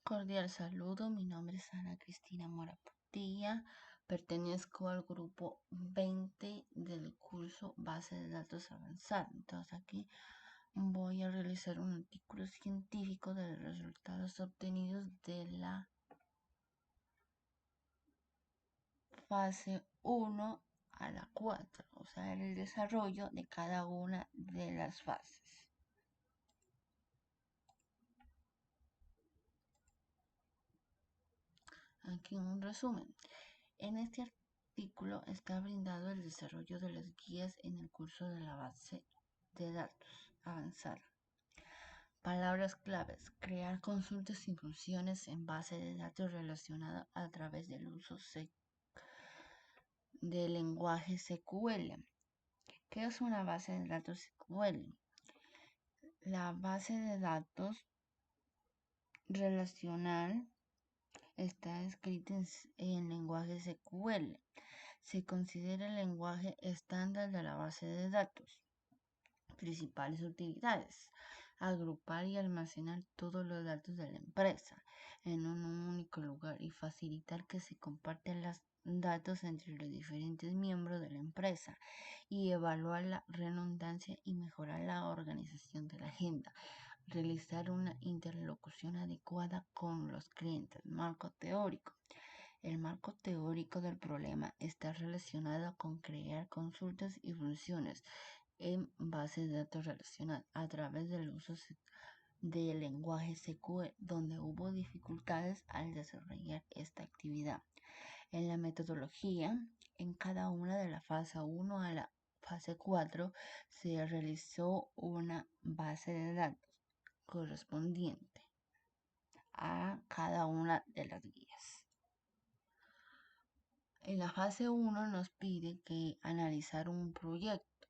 Cordial saludo, mi nombre es Ana Cristina Mora Portilla, pertenezco al grupo 20 del curso Base de Datos Avanzada. Entonces aquí voy a realizar un artículo científico de los resultados obtenidos de la fase 1 a la 4, o sea, el desarrollo de cada una de las fases. Aquí un resumen. En este artículo está brindado el desarrollo de las guías en el curso de la base de datos avanzada. Palabras claves: crear consultas y funciones en base de datos relacionadas a través del uso del lenguaje SQL. ¿Qué es una base de datos SQL? La base de datos relacional está escrita en lenguaje SQL. Se considera el lenguaje estándar de la base de datos. Principales utilidades: agrupar y almacenar todos los datos de la empresa en un único lugar y facilitar que se compartan los datos entre los diferentes miembros de la empresa, y evaluar la redundancia y mejorar la organización de la agenda. Realizar una interlocución adecuada con los clientes. Marco teórico. El marco teórico del problema está relacionado con crear consultas y funciones en bases de datos relacionadas a través del uso del lenguaje SQL, donde hubo dificultades al desarrollar esta actividad. En la metodología, en cada una de la fase 1 a la fase 4 se realizó una base de datos correspondiente a cada una de las guías. En la fase 1 nos pide que analizar un proyecto.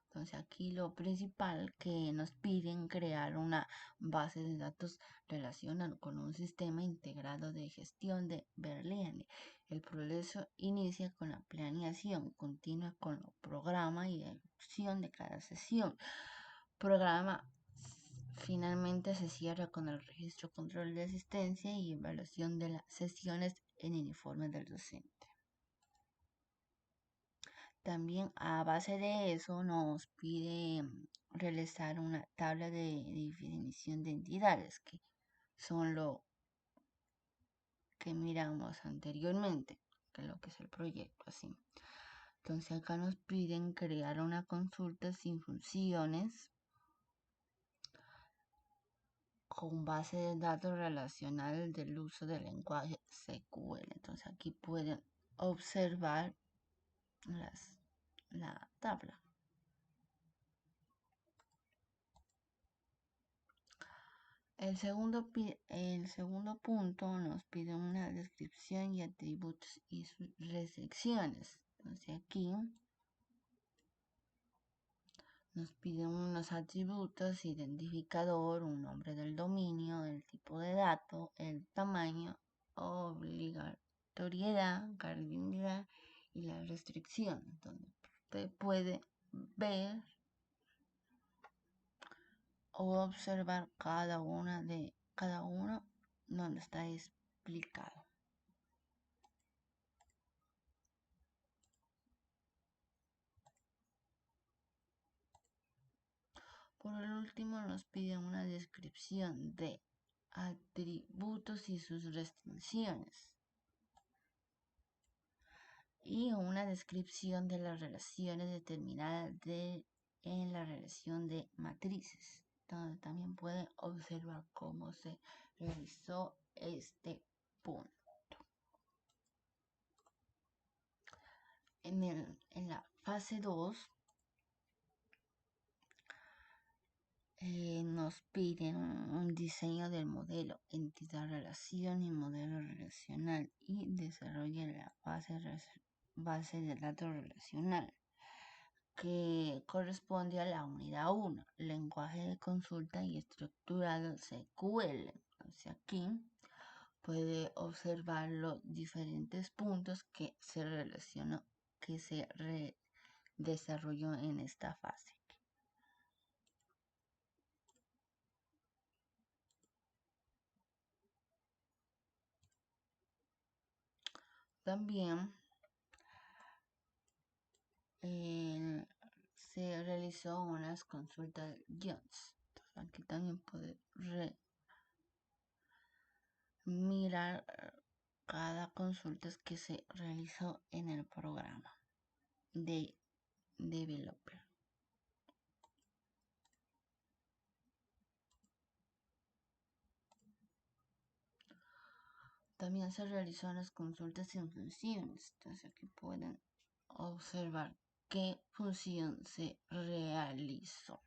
Entonces aquí lo principal que nos piden crear una base de datos relacionada con un sistema integrado de gestión de Berlín. El proceso inicia con la planeación, continúa con el programa y ejecución de cada sesión. Programa finalmente se cierra con el registro, control de asistencia y evaluación de las sesiones en el informe del docente. También a base de eso nos pide realizar una tabla de definición de entidades, que son lo que miramos anteriormente, que es lo que es el proyecto así. Entonces acá nos piden crear una consulta sin funciones con base de datos relacionales del uso del lenguaje SQL. Entonces aquí pueden observar la tabla. El segundo punto nos pide una descripción y atributos y sus restricciones. Entonces aquí nos pide unos atributos: identificador, un nombre del dominio, el tipo de dato, el tamaño, obligatoriedad, cardinalidad y la restricción. Donde usted puede ver o observar cada uno donde está explicado. Por último, nos pide una descripción de atributos y sus restricciones, y una descripción de las relaciones determinadas en la relación de matrices, donde también pueden observar cómo se realizó este punto. En la fase 2 nos piden un diseño del modelo, entidad, relación y modelo relacional, y desarrolla la base de datos relacional, que corresponde a la unidad 1, lenguaje de consulta y estructurado SQL. Entonces aquí puede observar los diferentes puntos que se relacionó, que se desarrolló en esta fase. También se realizó unas consultas Jones. Aquí también puede mirar cada consulta que se realizó en el programa de developer. También se realizó las consultas en funciones. Entonces aquí pueden observar qué función se realizó.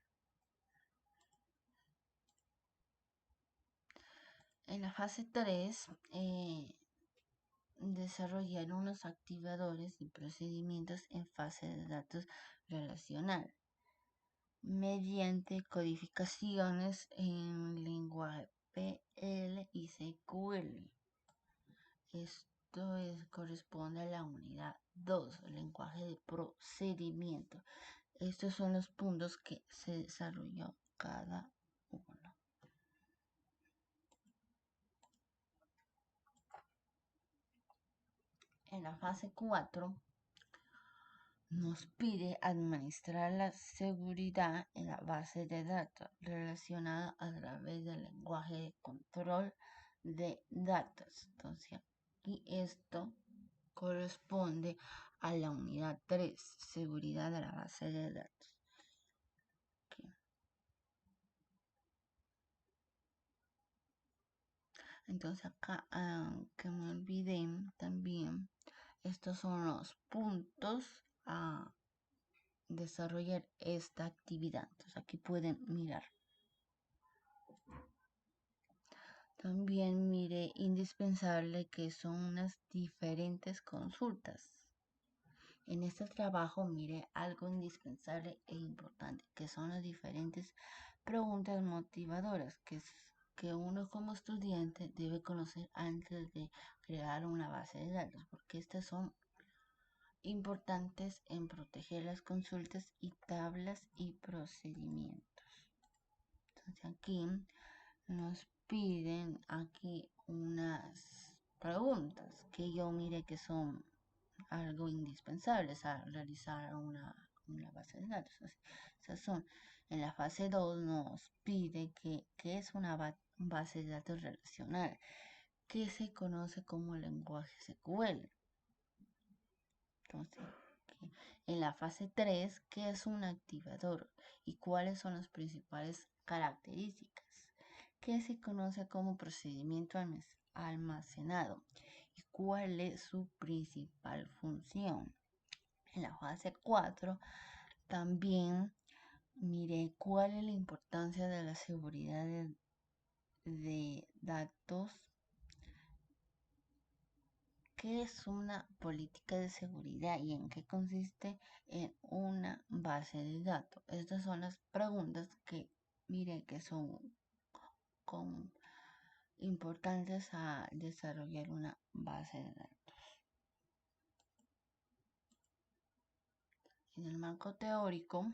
En la fase 3, desarrollar unos activadores y procedimientos en fase de datos relacional mediante codificaciones en lenguaje PL y SQL. Esto corresponde a la unidad 2, el lenguaje de procedimiento. Estos son los puntos que se desarrolló cada uno. En la fase 4 nos pide administrar la seguridad en la base de datos relacionada a través del lenguaje de control de datos. Entonces, aquí esto corresponde a la unidad 3, seguridad de la base de datos. Okay. Entonces acá, que me olvidé también, estos son los puntos a desarrollar esta actividad. Entonces aquí pueden mirar. También mire indispensable que son unas diferentes consultas. En este trabajo mire algo indispensable e importante, que son las diferentes preguntas motivadoras que uno como estudiante debe conocer antes de crear una base de datos, porque estas son importantes en proteger las consultas y tablas y procedimientos. Entonces aquí nos piden aquí unas preguntas que yo mire que son algo indispensables a realizar una base de datos. Esas son, en la fase 2 nos pide que es una base de datos relacional, que se conoce como lenguaje SQL. Entonces, en la fase 3, ¿qué es un activador y cuáles son las principales características? ¿Qué se conoce como procedimiento almacenado y cuál es su principal función? En la fase 4 también mire cuál es la importancia de la seguridad de datos. ¿Qué es una política de seguridad y en qué consiste en una base de datos? Estas son las preguntas que mire que son importantes a desarrollar una base de datos. En el marco teórico,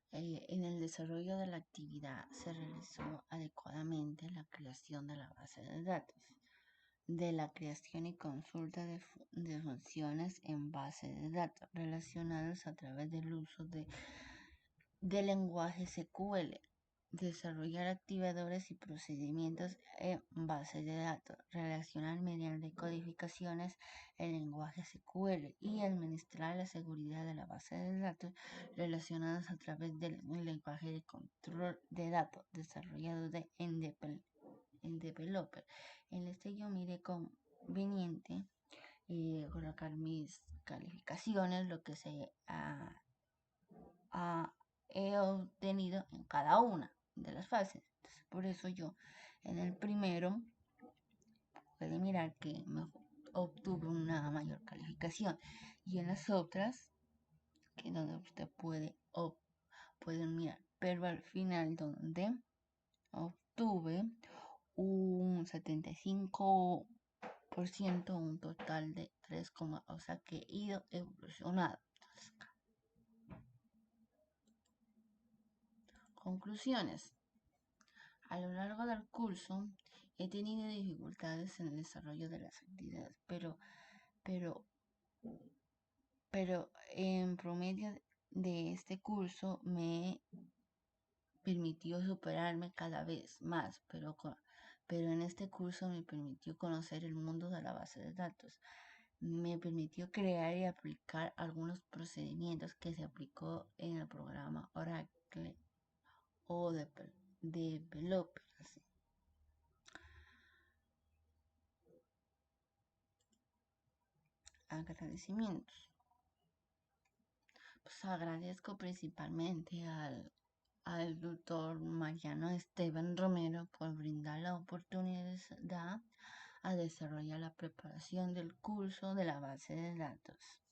en el desarrollo de la actividad se realizó adecuadamente la creación de la base de datos, de la creación y consulta de funciones en base de datos relacionadas a través del uso de lenguaje SQL, desarrollar activadores y procedimientos en base de datos, relacionar mediante codificaciones el lenguaje SQL y administrar la seguridad de la base de datos relacionadas a través del lenguaje de control de datos desarrollado en developer. En este yo miré conveniente colocar mis calificaciones, lo que he obtenido en cada una de las fases. Entonces, por eso yo en el primero puede mirar que me obtuve una mayor calificación y en las otras que donde usted pueden mirar, pero al final donde obtuve un 75%, un total de 3, o sea que he ido evolucionado. Entonces, conclusiones. A lo largo del curso he tenido dificultades en el desarrollo de las actividades, pero, pero en promedio de este curso me permitió superarme cada vez más, pero en este curso me permitió conocer el mundo de la base de datos. Me permitió crear y aplicar algunos procedimientos que se aplicó en el programa Oracle o Developer. Así. Agradecimientos. Pues agradezco principalmente al doctor Mariano Esteban Romero por brindar la oportunidad a desarrollar la preparación del curso de la base de datos.